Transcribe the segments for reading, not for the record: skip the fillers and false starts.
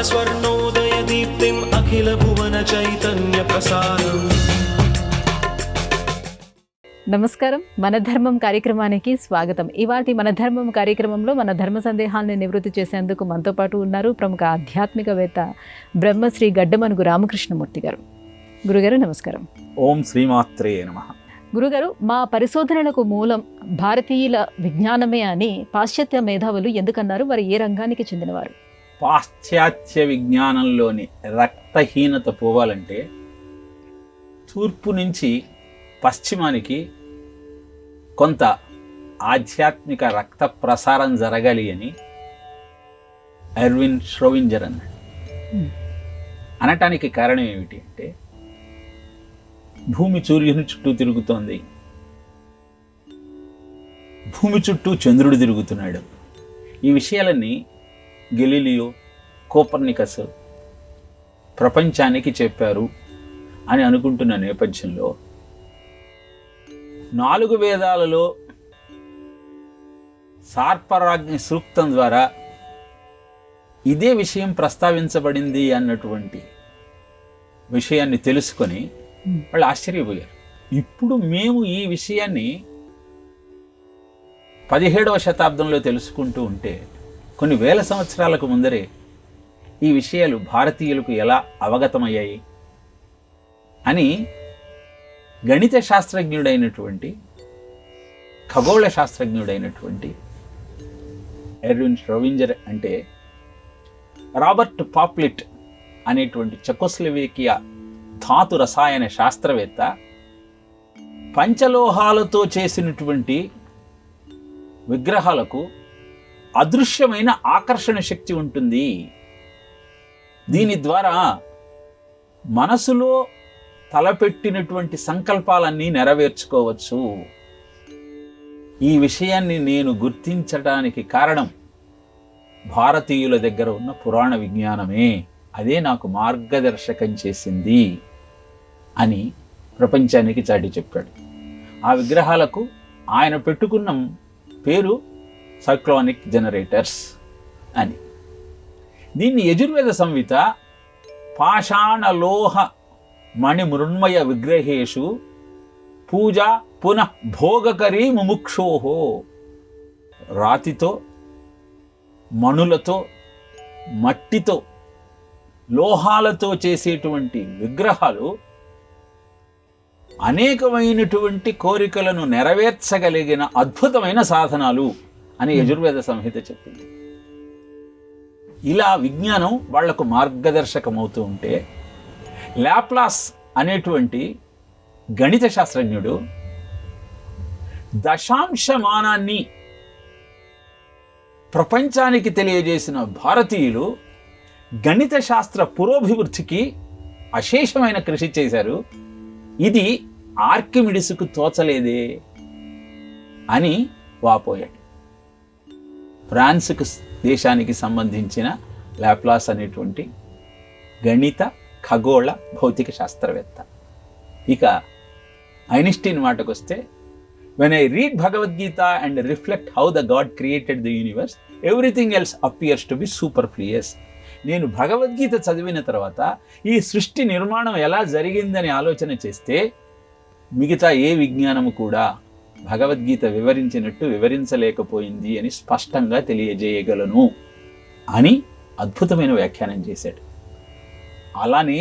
స్వర్ణోదయదీప్తిం అఖిల భువన చైతన్య ప్రసారం. నమస్కారం, మన ధర్మం కార్యక్రమానికి స్వాగతం. ఇవాటి మన ధర్మం కార్యక్రమంలో మన ధర్మ సందేహాలను నివృత్తి చేసేందుకు మనతో పాటు ఉన్నారు ప్రముఖ ఆధ్యాత్మికవేత్త బ్రహ్మశ్రీ గడ్డమనుగు రామకృష్ణమూర్తి గారు. గురుగారు నమస్కారం. ఓం శ్రీమాత్రే నమః. గురుగారు, మా పరిశోధనలకు మూలం భారతీయుల విజ్ఞానమే అని పాశ్చాత్య మేధావులు ఎందుకన్నారు? వారు ఏ రంగానికి చెందినవారు? పాశ్చాత్య విజ్ఞానంలోని రక్తహీనత పోవాలంటే తూర్పు నుంచి పశ్చిమానికి కొంత ఆధ్యాత్మిక రక్త ప్రసారం జరగాలి అని ఎర్విన్ ష్రోవింజర్ అన్నాడు. అనటానికి కారణం ఏమిటి అంటే, భూమి సూర్యుని చుట్టూ తిరుగుతోంది, భూమి చుట్టూ చంద్రుడు తిరుగుతున్నాడు. ఈ విషయాలన్నీ గెలీలియో, కోపర్నికస్ ప్రపంచానికి చెప్పారు అని అనుకుంటున్న నేపథ్యంలో 4 వేదాలలో సార్పరాజ్ఞి సూక్తం ద్వారా ఇదే విషయం ప్రస్తావించబడింది అన్నటువంటి విషయాన్ని తెలుసుకొని వాళ్ళు ఆశ్చర్యపోయారు. ఇప్పుడు మేము ఈ విషయాన్ని 17వ శతాబ్దంలో తెలుసుకుంటూ ఉంటే కొన్ని వేల సంవత్సరాలకు ముందరే ఈ విషయాలు భారతీయులకు ఎలా అవగతమయ్యాయి అని గణిత శాస్త్రజ్ఞుడైనటువంటి, ఖగోళ శాస్త్రజ్ఞుడైనటువంటి ఎర్విన్ ష్రోవింజర్ అంటే రాబర్ట్ పాప్లిట్ అనేటువంటి చెకోస్లోవేకియా ధాతు రసాయన శాస్త్రవేత్త పంచలోహాలతో చేసినటువంటి విగ్రహాలకు అదృశ్యమైన ఆకర్షణ శక్తి ఉంటుంది. దీని ద్వారా మనసులో తలపెట్టినటువంటి సంకల్పాలన్నీ నెరవేర్చుకోవచ్చు. ఈ విషయాన్ని నేను గుర్తించడానికి కారణం భారతీయుల దగ్గర ఉన్న పురాణ విజ్ఞానమే, అదే నాకు మార్గదర్శకం చేసింది అని ప్రపంచానికి చాటి చెప్పాడు. ఆ విగ్రహాలకు ఆయన పెట్టుకున్న పేరు సైక్లోనిక్ జనరేటర్స్ అని. దీన్ని యజుర్వేద సంహిత పాషాణలోహ మణిమృణ్మయ విగ్రహేషు పూజ పునః భోగకరీ ముముక్షోహో, రాతితో, మణులతో, మట్టితో, లోహాలతో చేసేటువంటి విగ్రహాలు అనేకమైనటువంటి కోరికలను నెరవేర్చగలిగిన అద్భుతమైన సాధనాలు అని యజుర్వేద సంహిత చెప్పింది. ఇలా విజ్ఞానం వాళ్లకు మార్గదర్శకమవుతూ ఉంటే, లాప్లాస్ అనేటువంటి గణిత శాస్త్రజ్ఞుడు దశాంశమానాన్ని ప్రపంచానికి తెలియజేసిన భారతీయులు గణిత శాస్త్ర పురోభివృద్ధికి అశేషమైన కృషి చేశారు. ఇది ఆర్కిమిడిస్కు తోచలేదే అని వాపోయాడు. ఫ్రాన్స్కు దేశానికి సంబంధించిన లాప్లాస్ అనేటువంటి గణిత ఖగోళ భౌతిక శాస్త్రవేత్త. ఇక ఐన్స్టీన్ మాటకొస్తే, when I read Bhagavad-gita and reflect how the God created the universe, everything else appears to be superfluous. నేను భగవద్గీత చదివిన తర్వాత ఈ సృష్టి నిర్మాణం ఎలా జరిగిందని ఆలోచన చేస్తే మిగతా ఏ విజ్ఞానము కూడా భగవద్గీత వివరించినట్టు వివరించలేకపోయింది అని స్పష్టంగా తెలియజేయగలను అని అద్భుతమైన వ్యాఖ్యానం చేశాడు. అలానే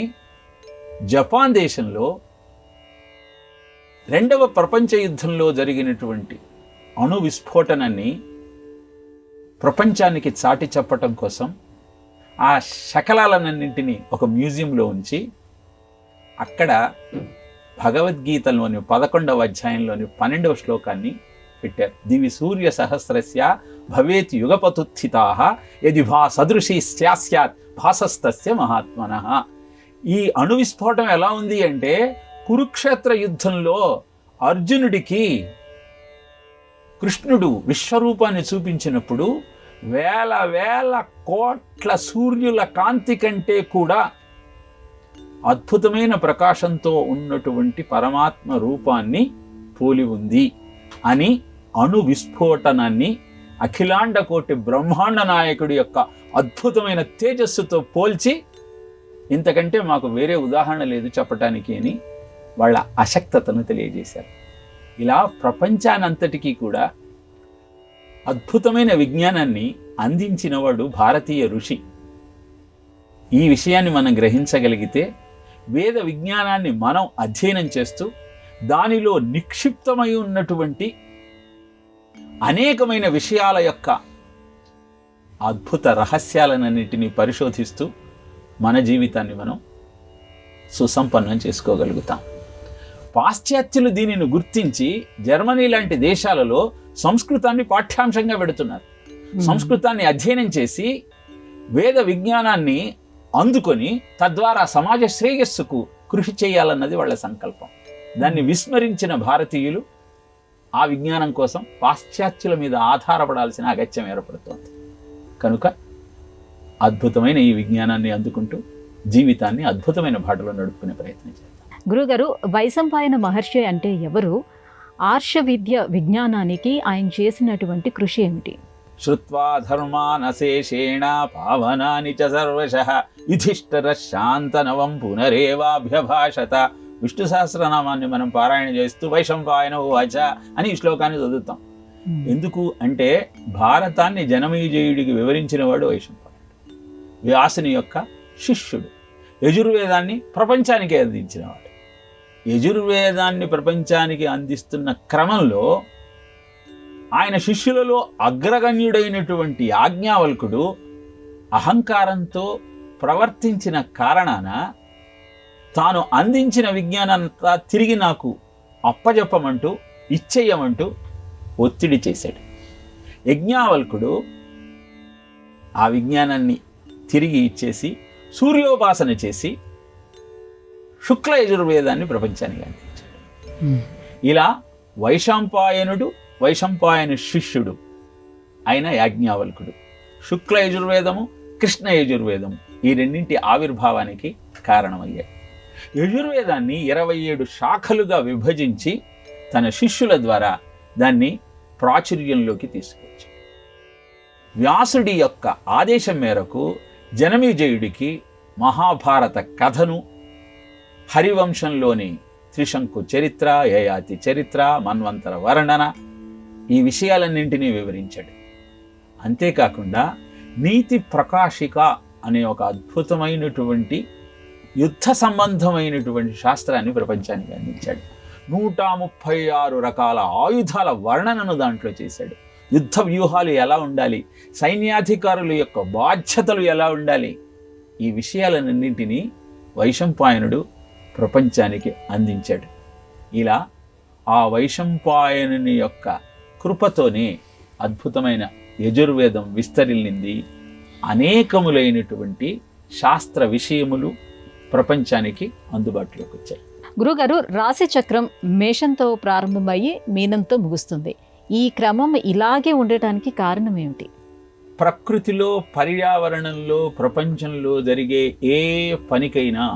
జపాన్ దేశంలో 2వ ప్రపంచ యుద్ధంలో జరిగినటువంటి అణు విస్ఫోటనాన్ని ప్రపంచానికి చాటి చెప్పటం కోసం ఆ శకలాలన్నింటినీ ఒక మ్యూజియంలో ఉంచి అక్కడ భగవద్గీతలోని 11వ అధ్యాయంలోని 12వ శ్లోకాన్ని పెట్టారు. దివి సూర్య సహస్రస్య భవేత్ యుగపతుత్థితాః యది భా సదృశీ స్యాత్ భాసస్తస్య మహాత్మనః. ఈ అణు విస్ఫోటం ఎలా ఉంది అంటే, కురుక్షేత్ర యుద్ధంలో అర్జునుడికి కృష్ణుడు విశ్వరూపాన్ని చూపించినప్పుడు వేల వేల కోట్ల సూర్యుల కాంతి కంటే కూడా అద్భుతమైన ప్రకాశంతో ఉన్నటువంటి పరమాత్మ రూపాన్ని పోలి ఉంది అని అణు విస్ఫోటనాన్ని అఖిలాండ కోటి బ్రహ్మాండ నాయకుడి యొక్క అద్భుతమైన తేజస్సుతో పోల్చి ఇంతకంటే మాకు వేరే ఉదాహరణ లేదు చెప్పటానికి అని వాళ్ళ అశక్తతను తెలియజేశారు. ఇలా ప్రపంచానంతటికీ కూడా అద్భుతమైన విజ్ఞానాన్ని అందించినవాడు భారతీయ ఋషి. ఈ విషయాన్ని మనం గ్రహించగలిగితే వేద విజ్ఞానాన్ని మనం అధ్యయనం చేస్తూ దానిలో నిక్షిప్తమై ఉన్నటువంటి అనేకమైన విషయాల యొక్క అద్భుత రహస్యాలన్నింటినీ పరిశోధిస్తూ మన జీవితాన్ని మనం సుసంపన్నం చేసుకోగలుగుతాం. పాశ్చాత్యులు దీనిని గుర్తించి జర్మనీ లాంటి దేశాలలో సంస్కృతాన్ని పాఠ్యాంశంగా పెడుతున్నారు. సంస్కృతాన్ని అధ్యయనం చేసి వేద విజ్ఞానాన్ని అందుకొని తద్వారా సమాజ శ్రేయస్సుకు కృషి చేయాలన్నది వాళ్ళ సంకల్పం. దాన్ని విస్మరించిన భారతీయులు ఆ విజ్ఞానం కోసం పాశ్చాత్యుల మీద ఆధారపడాల్సిన అగత్యం ఏర్పడుతోంది. కనుక అద్భుతమైన ఈ విజ్ఞానాన్ని అందుకుంటూ జీవితాన్ని అద్భుతమైన బాటలో నడుపుకునే ప్రయత్నం చేద్దాం. గురుగారు, వైశంపాయన మహర్షి అంటే ఎవరు? ఆర్ష విద్య విజ్ఞానానికి ఆయన చేసినటువంటి కృషి ఏమిటి? శ్రుత్వా ధర్మానశేషేణ పావనాని చ సర్వశః యుధిష్ఠిర శాంతనవం పునరేవాభ్యభాషత. విష్ణు సహస్రనామాన్ని మనం పారాయణ చేస్తూ వైశంపాయన ఉవాచ అని ఈ శ్లోకాన్ని చదువుతాం. ఎందుకు అంటే భారతాన్ని జనమేజయుడికి వివరించిన వాడు వైశంపాయనుడు, వ్యాసుని యొక్క శిష్యుడు. యజుర్వేదాన్ని ప్రపంచానికి అందించినవాడు. యజుర్వేదాన్ని ప్రపంచానికి అందిస్తున్న క్రమంలో ఆయన శిష్యులలో అగ్రగణ్యుడైనటువంటి యాజ్ఞవల్కుడు అహంకారంతో ప్రవర్తించిన కారణాన తాను అందించిన విజ్ఞానంతా తిరిగి నాకు అప్పజెప్పమంటూ ఇచ్చేయమంటూ ఒత్తిడి చేశాడు. యజ్ఞవల్కుడు ఆ విజ్ఞానాన్ని తిరిగి ఇచ్చేసి సూర్యోపాసన చేసి శుక్ల యజుర్వేదాన్ని ప్రపంచానికి అందించాడు. ఇలా వైశంపాయనుడు, వైశంపాయన శిష్యుడు అయిన యాజ్ఞవల్కుడు శుక్ల యజుర్వేదము, కృష్ణ యజుర్వేదము ఈ రెండింటి ఆవిర్భావానికి కారణమయ్యాయి. యజుర్వేదాన్ని 27 శాఖలుగా విభజించి తన శిష్యుల ద్వారా దాన్ని ప్రాచుర్యంలోకి తీసుకొచ్చాడు. వ్యాసుడి యొక్క ఆదేశం మేరకు జనమేజయుడికి మహాభారత కథను, హరివంశంలోని త్రిశంకు చరిత్ర, యయాతి చరిత్ర, మన్వంతర వర్ణన ఈ విషయాలన్నింటినీ వివరించాడు. అంతేకాకుండా నీతి ప్రకాశిక అనే ఒక అద్భుతమైనటువంటి యుద్ధ సంబంధమైనటువంటి శాస్త్రాన్ని ప్రపంచానికి అందించాడు. 136 రకాల ఆయుధాల వర్ణనను దాంట్లో చేశాడు. యుద్ధ వ్యూహాలు ఎలా ఉండాలి, సైన్యాధికారుల యొక్క బాధ్యతలు ఎలా ఉండాలి, ఈ విషయాలన్నింటినీ వైశంపాయనుడు ప్రపంచానికి అందించాడు. ఇలా ఆ వైశంపాయనుని యొక్క కృపతోనే అద్భుతమైన యజుర్వేదం విస్తరిల్లింది. అనేకములైనటువంటి శాస్త్ర విషయములు ప్రపంచానికి అందుబాటులోకి వచ్చాయి. గురుగారు, రాశి చక్రం మేషంతో ప్రారంభమయ్యి మీనంతో ముగుస్తుంది. ఈ క్రమం ఇలాగే ఉండటానికి కారణం ఏమిటి? ప్రకృతిలో, పర్యావరణంలో, ప్రపంచంలో జరిగే ఏ పనికైనా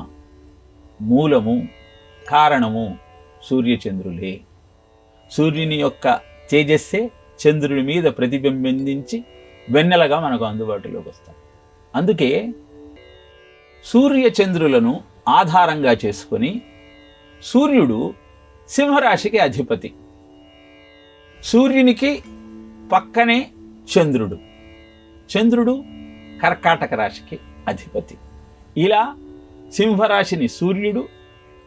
మూలము, కారణము సూర్యచంద్రులే. సూర్యుని యొక్క తేజస్సే చంద్రుడి మీద ప్రతిబింబించి వెన్నెలగా మనకు అందుబాటులోకి వస్తాయి. అందుకే సూర్యచంద్రులను ఆధారంగా చేసుకొని సూర్యుడు సింహరాశికి అధిపతి, సూర్యునికి పక్కనే చంద్రుడు, చంద్రుడు కర్కాటక రాశికి అధిపతి. ఇలా సింహరాశిని సూర్యుడు,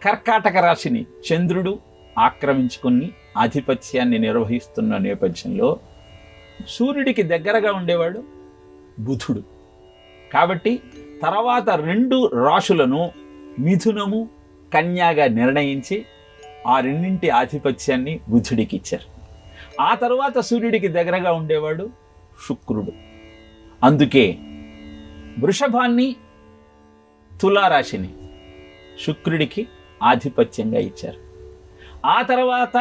కర్కాటక రాశిని చంద్రుడు ఆక్రమించుకుని ఆధిపత్యాన్ని నిర్వహిస్తున్న నేపథ్యంలో సూర్యుడికి దగ్గరగా ఉండేవాడు బుధుడు. కాబట్టి తర్వాత 2 రాశులను మిథునము, కన్యాగా నిర్ణయించి ఆ రెండింటి ఆధిపత్యాన్ని బుధుడికి ఇచ్చారు. ఆ తర్వాత సూర్యుడికి దగ్గరగా ఉండేవాడు శుక్రుడు. అందుకే వృషభాన్ని, తులారాశిని శుక్రుడికి ఆధిపత్యంగా ఇచ్చారు. ఆ తర్వాత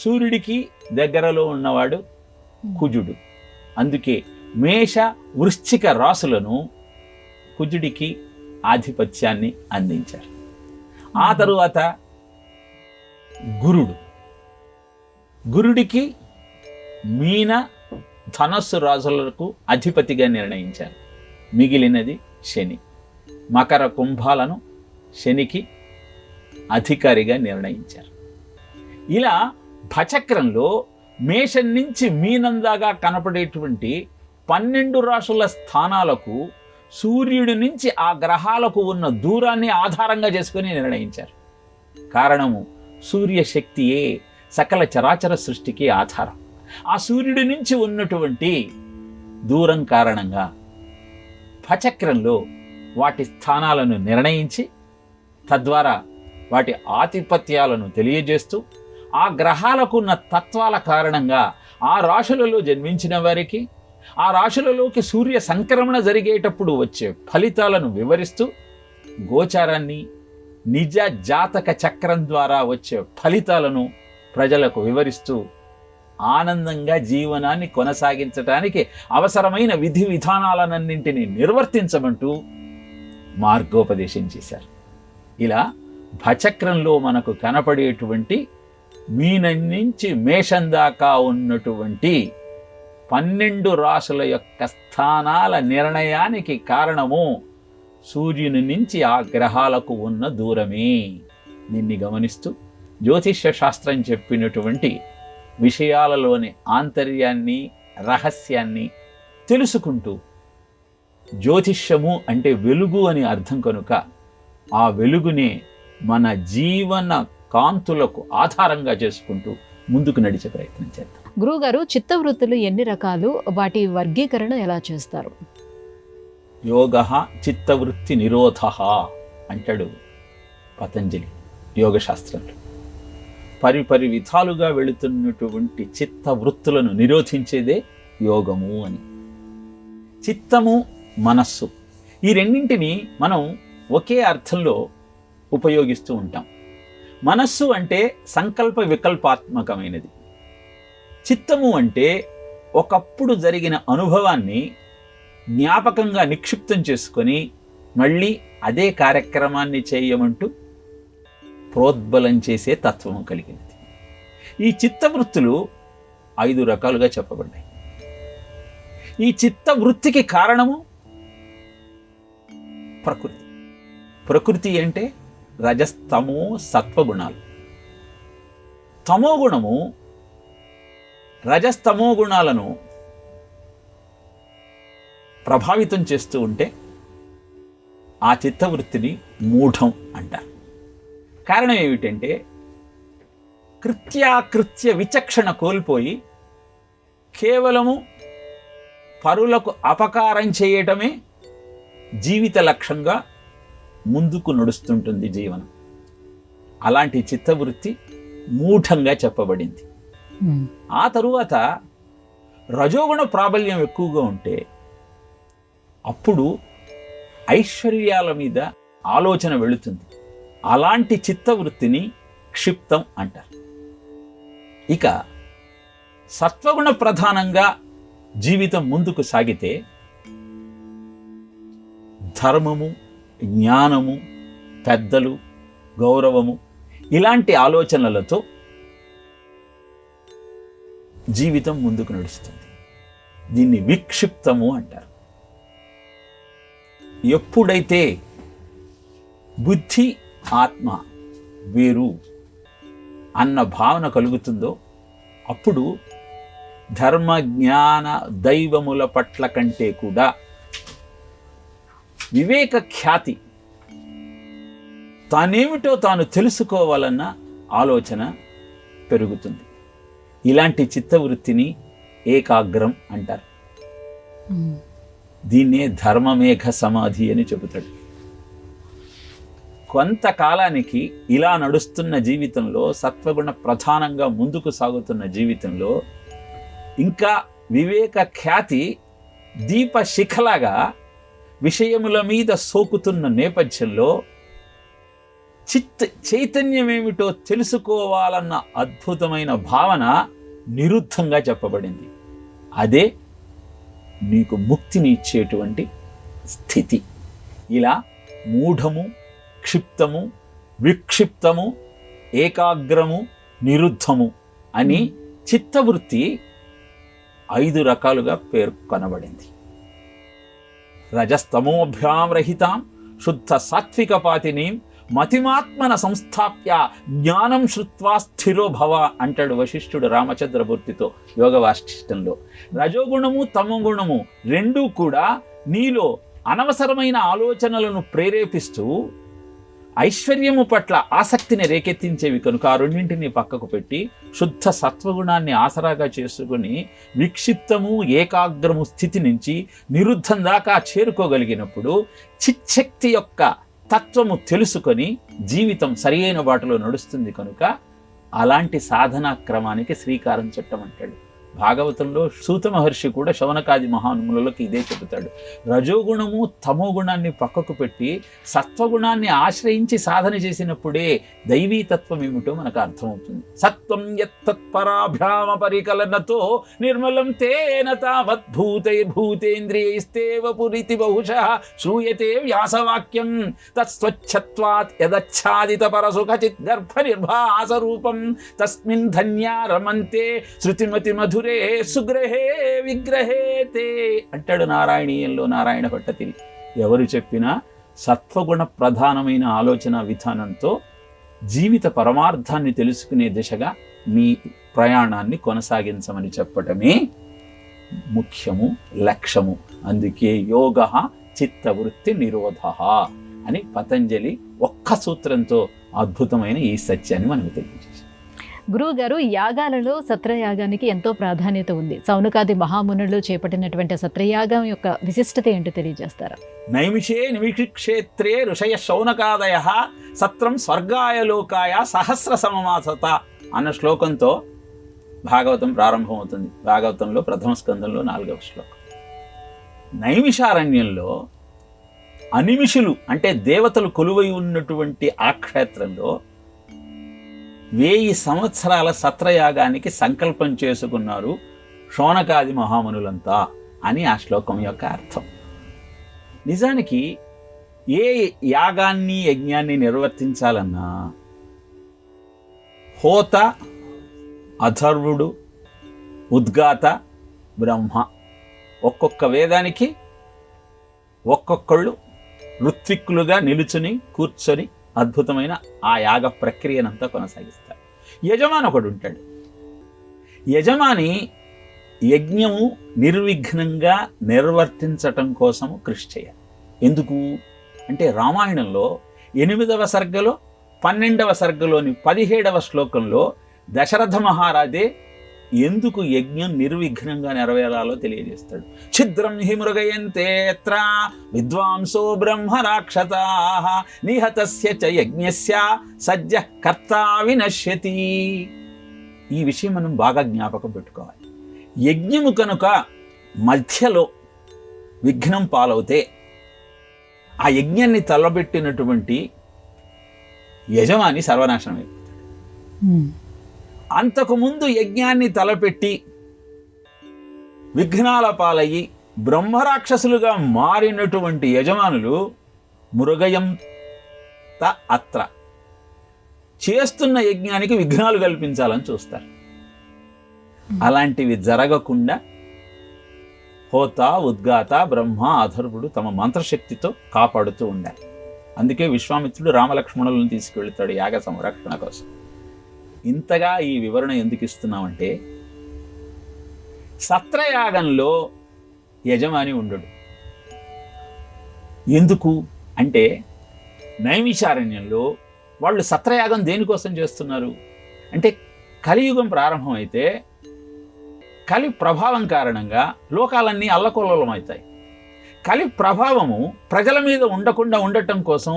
సూర్యుడికి దగ్గరలో ఉన్నవాడు కుజుడు. అందుకే మేష, వృశ్చిక రాశులను కుజుడికి ఆధిపత్యాన్ని అందించారు. ఆ తరువాత గురుడికి మీన, ధనస్సు రాశులకు అధిపతిగా నిర్ణయించారు. మిగిలినది శని. మకర కుంభాలను శనికి అధికారిగా నిర్ణయించారు. ఇలా భచక్రంలో మేషం నుంచి మీనం దాకా కనపడేటువంటి 12 రాశుల స్థానాలకు సూర్యుడి నుంచి ఆ గ్రహాలకు ఉన్న దూరాన్ని ఆధారంగా చేసుకుని నిర్ణయించారు. కారణము సూర్యశక్తియే సకల చరాచర సృష్టికి ఆధారం. ఆ సూర్యుడి నుంచి ఉన్నటువంటి దూరం కారణంగా భచక్రంలో వాటి స్థానాలను నిర్ణయించి తద్వారా వాటి ఆధిపత్యాలను తెలియజేస్తూ ఆ గ్రహాలకు ఉన్న తత్వాల కారణంగా ఆ రాశులలో జన్మించిన వారికి ఆ రాశులలోకి సూర్య సంక్రమణ జరిగేటప్పుడు వచ్చే ఫలితాలను వివరిస్తూ గోచారాన్ని నిజ జాతక చక్రం ద్వారా వచ్చే ఫలితాలను ప్రజలకు వివరిస్తూ ఆనందంగా జీవనాన్ని కొనసాగించడానికి అవసరమైన విధి విధానాలన్నింటినీ నిర్వర్తించమంటూ మార్గోపదేశం చేశారు. ఇలా భచక్రంలో మనకు కనపడేటువంటి మీనం నుంచి మేషం దాకా ఉన్నటువంటి 12 రాశుల యొక్క స్థానాల నిర్ణయానికి కారణము సూర్యుని నుంచి ఆ గ్రహాలకు ఉన్న దూరమే. దీన్ని గమనిస్తూ జ్యోతిష్య శాస్త్రం చెప్పినటువంటి విషయాలలోని ఆంతర్యాన్ని రహస్యాన్ని తెలుసుకుంటూ, జ్యోతిష్యము అంటే వెలుగు అని అర్థం కనుక ఆ వెలుగునే మన జీవన కాంతులకు ఆధారంగా చేసుకుంటూ ముందుకు నడిచే ప్రయత్నం చేద్దాం. గురువుగారు, చిత్తవృత్తులు ఎన్ని రకాలు, వాటి వర్గీకరణ ఎలా చేస్తారు? యోగః చిత్తవృత్తి నిరోధః అంటాడు పతంజలి యోగశాస్త్రంలో. పరిపరి విధాలుగా వెళుతున్నటువంటి చిత్తవృత్తులను నిరోధించేదే యోగము అని. చిత్తము, మనస్సు, ఈ రెండింటిని మనం ఒకే అర్థంలో ఉపయోగిస్తూ ఉంటాం. మనస్సు అంటే సంకల్ప వికల్పాత్మకమైనది. చిత్తము అంటే ఒకప్పుడు జరిగిన అనుభవాన్ని జ్ఞాపకంగా నిక్షిప్తం చేసుకొని మళ్ళీ అదే కార్యక్రమాన్ని చేయమంటూ ప్రోద్బలం చేసే తత్వము కలిగినది. ఈ చిత్తవృత్తులు 5 రకాలుగా చెప్పబడ్డాయి. ఈ చిత్తవృత్తికి కారణము ప్రకృతి. ప్రకృతి అంటే రజస్తమో సత్వగుణాలు. తమో గుణము రజస్తమో గుణాలను ప్రభావితం చేస్తూ ఉంటే ఆ చిత్తవృత్తిని మూఢం అంటారు. కారణం ఏమిటంటే కృత్యాకృత్య విచక్షణ కోల్పోయి కేవలము పరులకు అపకారం చేయటమే జీవిత లక్ష్యంగా ముందుకు నడుస్తుంటుంది జీవనం. అలాంటి చిత్తవృత్తి మూఢంగా చెప్పబడింది. ఆ తరువాత రజోగుణ ప్రాబల్యం ఎక్కువగా ఉంటే అప్పుడు ఐశ్వర్యాల మీద ఆలోచన వెళుతుంది. అలాంటి చిత్తవృత్తిని క్షిప్తం అంటారు. ఇక సత్వగుణ ప్రధానంగా జీవితం ముందుకు సాగితే ధర్మము, జ్ఞానము, పెద్దలు, గౌరవము ఇలాంటి ఆలోచనలతో జీవితం ముందుకు నడుస్తుంది. దీన్ని విక్షిప్తము అంటారు. ఎప్పుడైతే బుద్ధి, ఆత్మ వేరు అన్న భావన కలుగుతుందో అప్పుడు ధర్మ, జ్ఞాన, దైవముల పట్ల కంటే కూడా వివేక ఖ్యాతి, తానేమిటో తాను తెలుసుకోవాలన్న ఆలోచన పెరుగుతుంది. ఇలాంటి చిత్తవృత్తిని ఏకాగ్రం అంటారు. దీన్నే ధర్మమేఘ సమాధి అని చెబుతాడు. కొంతకాలానికి ఇలా నడుస్తున్న జీవితంలో, సత్వగుణ ప్రధానంగా ముందుకు సాగుతున్న జీవితంలో ఇంకా వివేక ఖ్యాతి దీప శిఖలాగా విషయముల మీద సోకుతున్న నేపథ్యంలో చైతన్యమేమిటో తెలుసుకోవాలన్న అద్భుతమైన భావన నిరుద్ధంగా చెప్పబడింది. అదే నీకు ముక్తిని ఇచ్చేటువంటి స్థితి. ఇలా మూఢము, క్షిప్తము, విక్షిప్తము, ఏకాగ్రము, నిరుద్ధము అని చిత్తవృత్తి 5 రకాలుగా పేర్కొనబడింది. రజస్తమోభ్యాం రహితాం శుద్ధ సాత్విక పాతినీం మతిమాత్మన సంస్థాప్య జ్ఞానం శ్రుత్వా స్థిరో భవ అంటాడు వశిష్ఠుడు రామచంద్రమూర్తితో యోగ వాసిష్టంలో. రజోగుణము తమోగుణము రెండూ కూడా నీలో అనవసరమైన ఆలోచనలను ప్రేరేపిస్తూ ఐశ్వర్యము పట్ల ఆసక్తిని రేకెత్తించేవి కనుక ఆ రెండింటిని పక్కకు పెట్టి శుద్ధ సత్వగుణాన్ని ఆసరాగా చేసుకుని విక్షిప్తము ఏకాగ్రము స్థితి నుంచి నిరుద్ధం దాకా చేరుకోగలిగినప్పుడు చిచ్చక్తి యొక్క తత్వము తెలుసుకొని జీవితం సరియైన బాటలో నడుస్తుంది కనుక అలాంటి సాధనా క్రమానికి శ్రీకారం చుట్టమంటాడు. భాగవతంలో సూత మహర్షి కూడా శౌనకాది మహానుములకి ఇదే చెబుతాడు. రజోగుణము తమో గుణాన్ని పక్కకు పెట్టి సత్వగుణాన్ని ఆశ్రయించి సాధన చేసినప్పుడే దైవీ తత్వం ఏమిటో మనకు అర్థమవుతుంది. సత్వం యత్తత్పరాభ్యామ పరికలనతో నిర్మలం తేన తావద్భూతైర్భూతేంద్రియైస్తేవ పురితి బహుశః శ్రూయతే వ్యాసవాక్యం తత్స్వచ్ఛత్వాత్ యదచ్ఛాదిత పరసుఖచిత్ గర్భ నిర్భాస రూపం తస్మిన్ ధన్యా రమంతే శృతిమతి మధుర సుగ్రహే విగ్రహే తే అంటాడు నారాయణీయంలో నారాయణ భట్టతిరి. ఎవరు చెప్పినా సత్వగుణ ప్రధానమైన ఆలోచన విధానంతో జీవిత పరమార్థాన్ని తెలుసుకునే దిశగా మీ ప్రయాణాన్ని కొనసాగించమని చెప్పటమే ముఖ్యము, లక్ష్యము. అందుకే యోగ చిత్తవృత్తి నిరోధ అని పతంజలి ఒక్క సూత్రంతో అద్భుతమైన ఈ సత్యాన్ని మనకు తెలియజేశారు. గురువు గారు, యాగాలలో సత్రయాగానికి ఎంతో ప్రాధాన్యత ఉంది. సౌనకాది మహామునులు చేపట్టినటువంటి సత్రయాగం యొక్క విశిష్టత ఏంటో తెలియజేస్తారా? నైమిషే నిమిషక్షేత్రే ఋషయ శౌనకాదయ సత్రం స్వర్గాయ లోకాయ సహస్ర సమమాసత అన్న శ్లోకంతో భాగవతం ప్రారంభమవుతుంది. భాగవతంలో ప్రథమ స్కందంలో 4వ శ్లోకం. నైమిషారణ్యంలో అనిమిషులు అంటే దేవతలు కొలువై ఉన్నటువంటి ఆ క్షేత్రంలో 1000 సంవత్సరాల సత్రయాగానికి సంకల్పం చేసుకున్నారు శౌనకాది మహామునులంతా అని ఆ శ్లోకం యొక్క అర్థం. నిజానికి ఏ యాగాన్ని యజ్ఞాన్ని నిర్వర్తించాలన్నా హోత, అథర్వుడు, ఉద్గాత, బ్రహ్మ ఒక్కొక్క వేదానికి ఒక్కొక్కళ్ళు ఋత్విక్కులుగా నిలుచుని కూర్చొని అద్భుతమైన ఆ యాగ ప్రక్రియనంతా కొనసాగిస్తారు. యజమాని ఒకడు ఉంటాడు. యజమాని యజ్ఞము నిర్విఘ్నంగా నిర్వర్తించటం కోసము కృషి చేయాలి. ఎందుకు అంటే రామాయణంలో 8వ సర్గలో 12వ సర్గలోని 17వ శ్లోకంలో దశరథ మహారాజే ఎందుకు యజ్ఞం నిర్విఘ్నంగా నెరవేరాలో తెలియజేస్తాడు. ఛిద్రం హి మృగయంతేత్ర విద్వాంసో బ్రహ్మ రాక్షసాః నిహతస్య చ యజ్ఞస్య సజ్జః కర్తా వినశ్యతి. ఈ విషయం మనం బాగా జ్ఞాపకం పెట్టుకోవాలి. యజ్ఞము కనుక మధ్యలో విఘ్నం పాలవుతే ఆ యజ్ఞాన్ని తలబెట్టినటువంటి యజమాని సర్వనాశనం అయిపోతాడు. అంతకుముందు యజ్ఞాన్ని తలపెట్టి విఘ్నాల పాలయ్యి బ్రహ్మరాక్షసులుగా మారినటువంటి యజమానులు మృగయంత అత్ర చేస్తున్న యజ్ఞానికి విఘ్నాలు కల్పించాలని చూస్తారు. అలాంటివి జరగకుండా హోత, ఉద్గాత, బ్రహ్మ, అథర్వుడు తమ మంత్రశక్తితో కాపాడుతూ ఉండాలి. అందుకే విశ్వామిత్రుడు రామలక్ష్మణులను తీసుకువెళ్తాడు యాగ సంరక్షణ కోసం. ఇంతగా ఈ వివరణ ఎందుకు ఇస్తున్నామంటే సత్రయాగంలో యజమాని ఉండడు. ఎందుకు అంటే నైమిషారణ్యంలో వాళ్ళు సత్రయాగం దేనికోసం చేస్తున్నారు అంటే కలియుగం ప్రారంభమైతే కలి ప్రభావం కారణంగా లోకాలన్నీ అల్లకల్లోలం అవుతాయి. కలి ప్రభావము ప్రజల మీద ఉండకుండా ఉండటం కోసం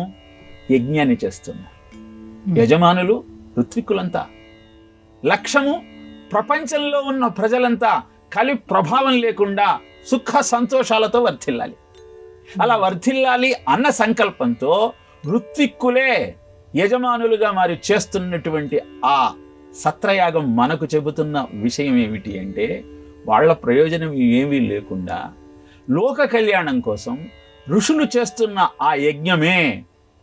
యజ్ఞాన్ని చేస్తున్నారు యజమానులు, ఋత్విక్కులంతా. లక్ష్యము ప్రపంచంలో ఉన్న ప్రజలంతా కలి ప్రభావం లేకుండా సుఖ సంతోషాలతో వర్ధిల్లాలి. అలా వర్ధిల్లాలి అన్న సంకల్పంతో ఋత్విక్కులే యజమానులుగా మరి చేస్తున్నటువంటి ఆ సత్రయాగం మనకు చెబుతున్న విషయం ఏమిటి అంటే వాళ్ళ ప్రయోజనం ఏమీ లేకుండా లోక కళ్యాణం కోసం ఋషులు చేస్తున్న ఆ యజ్ఞమే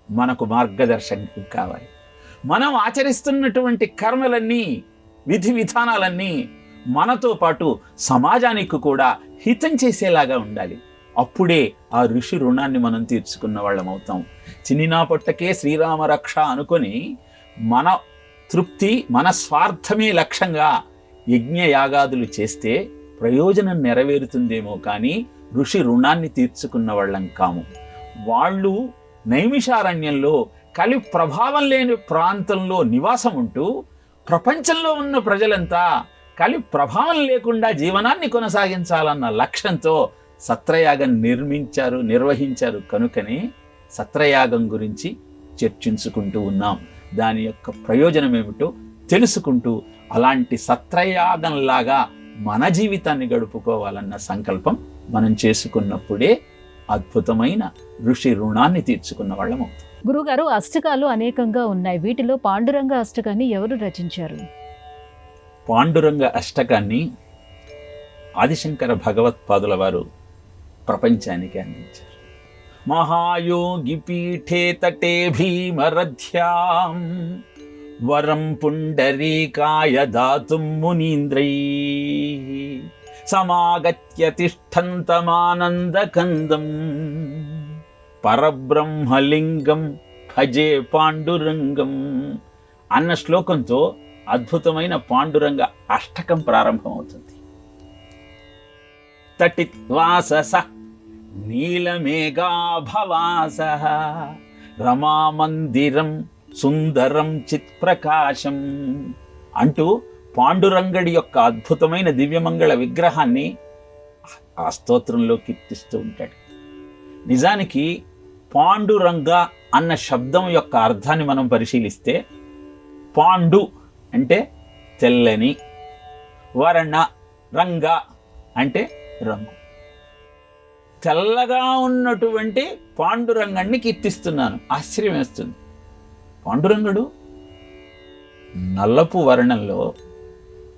మనకు మార్గదర్శకం కావాలి. మనం ఆచరిస్తున్నటువంటి కర్మలన్నీ, విధి విధానాలన్నీ మనతో పాటు సమాజానికి కూడా హితం చేసేలాగా ఉండాలి. అప్పుడే ఆ ఋషి రుణాన్ని మనం తీర్చుకున్న వాళ్ళం అవుతాం. చిన్నినా పొట్టకే శ్రీరామ రక్ష అనుకొని మన తృప్తి, మన స్వార్థమే లక్ష్యంగా యజ్ఞయాగాదులు చేస్తే ప్రయోజనం నెరవేరుతుందేమో కానీ ఋషి రుణాన్ని తీర్చుకున్న వాళ్ళం కాము. వాళ్ళు నైమిషారణ్యంలో కలి ప్రభావం లేని ప్రాంతంలో నివాసం ఉంటూ ప్రపంచంలో ఉన్న ప్రజలంతా కలి ప్రభావం లేకుండా జీవనాన్ని కొనసాగించాలన్న లక్ష్యంతో సత్రయాగం నిర్వహించారు కనుకనే సత్రయాగం గురించి చర్చించుకుంటూ ఉన్నాం. దాని యొక్క ప్రయోజనం ఏమిటో తెలుసుకుంటూ అలాంటి సత్రయాగంలాగా మన జీవితాన్ని గడుపుకోవాలన్న సంకల్పం మనం చేసుకున్నప్పుడే అద్భుతమైన ఋషి రుణాన్ని తీర్చుకున్న వాళ్ళం అవుతాం. గురుగారు, అష్టకాలు అనేకంగా ఉన్నాయి. వీటిలో పాండురంగ అష్టకాన్ని ఎవరు రచించారు? పాండురంగ అష్టకాన్ని ఆదిశంకర భగవత్పాదుల వారు ప్రపంచానికి అందించారు. మహాయోగి పీఠే తటే భీమరథ్యాం వరం పుండరీకాయ దాతుం మునీంద్రై సమాగత్య తిష్టంతమానందకందం పరబ్రహ్మలింగం భజే పాండురంగం అన్న శ్లోకంతో అద్భుతమైన పాండురంగ అష్టకం ప్రారంభమవుతుంది. తటిత్వాసస నీలమేఘాభవాస రమామందిరం సుందరం చిత్ప్రకాశం అంటూ పాండురంగడి యొక్క అద్భుతమైన దివ్యమంగళ విగ్రహాన్ని ఆ స్తోత్రంలో కీర్తిస్తూ ఉంటాడు. నిజానికి పాండురంగ అన్న శబ్దం యొక్క అర్థాన్ని మనం పరిశీలిస్తే పాండు అంటే తెల్లని, వర్ణ రంగ అంటే రంగు. తెల్లగా ఉన్నటువంటి పాండురంగణ్ణి కీర్తిస్తున్నాను. ఆశ్చర్యం వేస్తుంది. పాండురంగుడు నల్లపు వర్ణంలో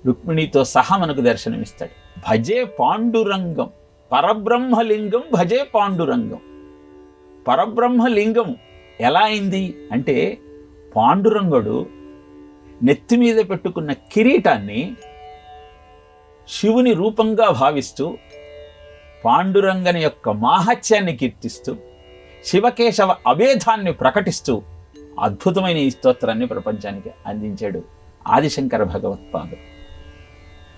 రుక్మిణితో సహా మనకు దర్శనమిస్తాడు. భజే పాండురంగం, పరబ్రహ్మలింగం భజే పాండురంగం. పరబ్రహ్మలింగం ఎలా అయింది అంటే పాండురంగుడు నెత్తి మీద పెట్టుకున్న కిరీటాన్ని శివుని రూపంగా భావిస్తూ పాండురంగని యొక్క మాహత్యాన్ని కీర్తిస్తూ శివకేశవ అభేదాన్ని ప్రకటిస్తూ అద్భుతమైన ఈ స్తోత్రాన్ని ప్రపంచానికి అందించాడు ఆదిశంకర భగవత్పాదు.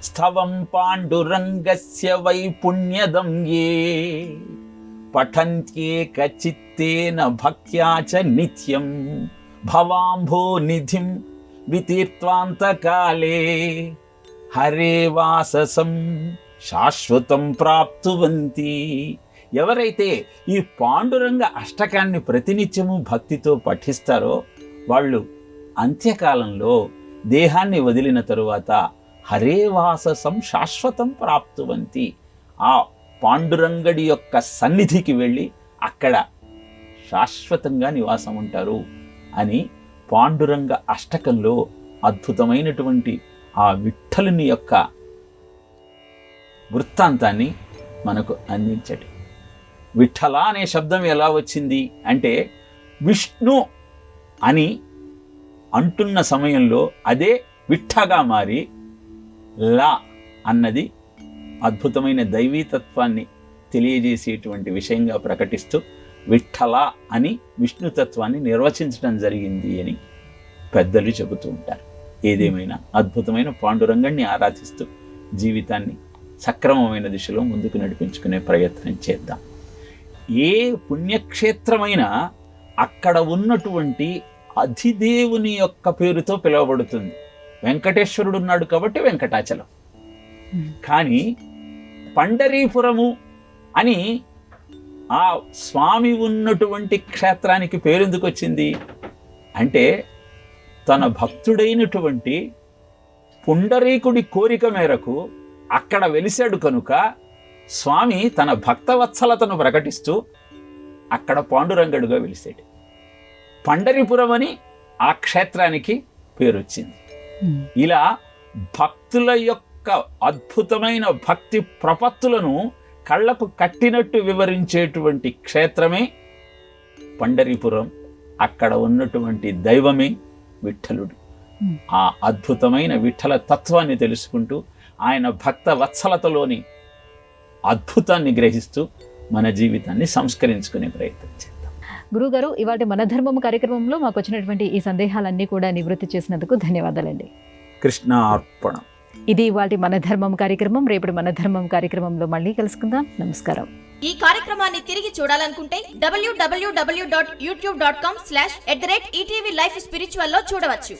స్థవం పాండురంగస్య వైపుణ్యదం ఏ పఠంత్యేక చిత్తేన భక్త్యా చ నిత్యం భవాంభో నిధిం వితీర్త్వాంతకాలే హరే వాససం శాశ్వతం ప్రాప్తువంతి. ఎవరైతే ఈ పాండురంగ అష్టకాన్ని ప్రతినిత్యము భక్తితో పఠిస్తారో వాళ్ళు అంత్యకాలంలో దేహాన్ని వదిలిన తరువాత హరే వాససం శాశ్వతం ప్రాప్తువంతి. ఆ పాండురంగడి యొక్క సన్నిధికి వెళ్ళి అక్కడ శాశ్వతంగా నివాసం ఉంటారు అని పాండురంగ అష్టకంలో అద్భుతమైనటువంటి ఆ విఠలుని యొక్క వృత్తాంతాన్ని మనకు అందించడు. విఠల అనే శబ్దం ఎలా వచ్చింది అంటే విష్ణు అని అంటున్న సమయంలో అదే విఠగా మారి లా అన్నది అద్భుతమైన దైవీతత్వాన్ని తెలియజేసేటువంటి విషయంగా ప్రకటిస్తూ విఠల అని విష్ణుతత్వాన్ని నిర్వచించడం జరిగింది అని పెద్దలు చెబుతూ ఉంటారు. ఏదేమైనా అద్భుతమైన పాండురంగణ్ణి ఆరాధిస్తూ జీవితాన్ని సక్రమమైన దిశలో ముందుకు నడిపించుకునే ప్రయత్నం చేద్దాం. ఏ పుణ్యక్షేత్రమైనా అక్కడ ఉన్నటువంటి అధిదేవుని యొక్క పేరుతో పిలువబడుతుంది. వెంకటేశ్వరుడు ఉన్నాడు కాబట్టి వెంకటాచలం. కానీ పండరీపురము అని ఆ స్వామి ఉన్నటువంటి క్షేత్రానికి పేరెందుకు వచ్చింది అంటే తన భక్తుడైనటువంటి పుండరీకుడి కోరిక మేరకు అక్కడ వెలిశాడు కనుక స్వామి తన భక్తవత్సలతను ప్రకటిస్తూ అక్కడ పాండురంగడుగా వెలిసాడు. పండరీపురం అని ఆ క్షేత్రానికి పేరు వచ్చింది. ఇలా భక్తుల యొక్క అద్భుతమైన భక్తి ప్రపత్తులను కళ్ళకు కట్టినట్టు వివరించేటువంటి క్షేత్రమే పండరీపురం. అక్కడ ఉన్నటువంటి దైవమే విఠలుడు. ఆ అద్భుతమైన విఠల తత్వాన్ని తెలుసుకుంటూ ఆయన భక్త వత్సలతలోని అద్భుతాన్ని గ్రహిస్తూ మన జీవితాన్ని సంస్కరించుకునే ప్రయత్నం చేద్దాం. గురుగారు, ఇవాటి మన ధర్మం కార్యక్రమంలో మాకు వచ్చినటువంటి ఈ సందేహాలన్నీ కూడా నివృత్తి చేసినందుకు ధన్యవాదాలండి. కృష్ణార్పణం. ఇది ఇవాటి మన ధర్మం కార్యక్రమం. రేపటి మన ధర్మం కార్యక్రమంలో మళ్ళీ కలుసుకుందాం. నమస్కారం. ఈ కార్యక్రమాన్ని తిరిగి చూడాలనుకుంటే www.youtube.com/@ETV Life Spiritual లో చూడవచ్చు.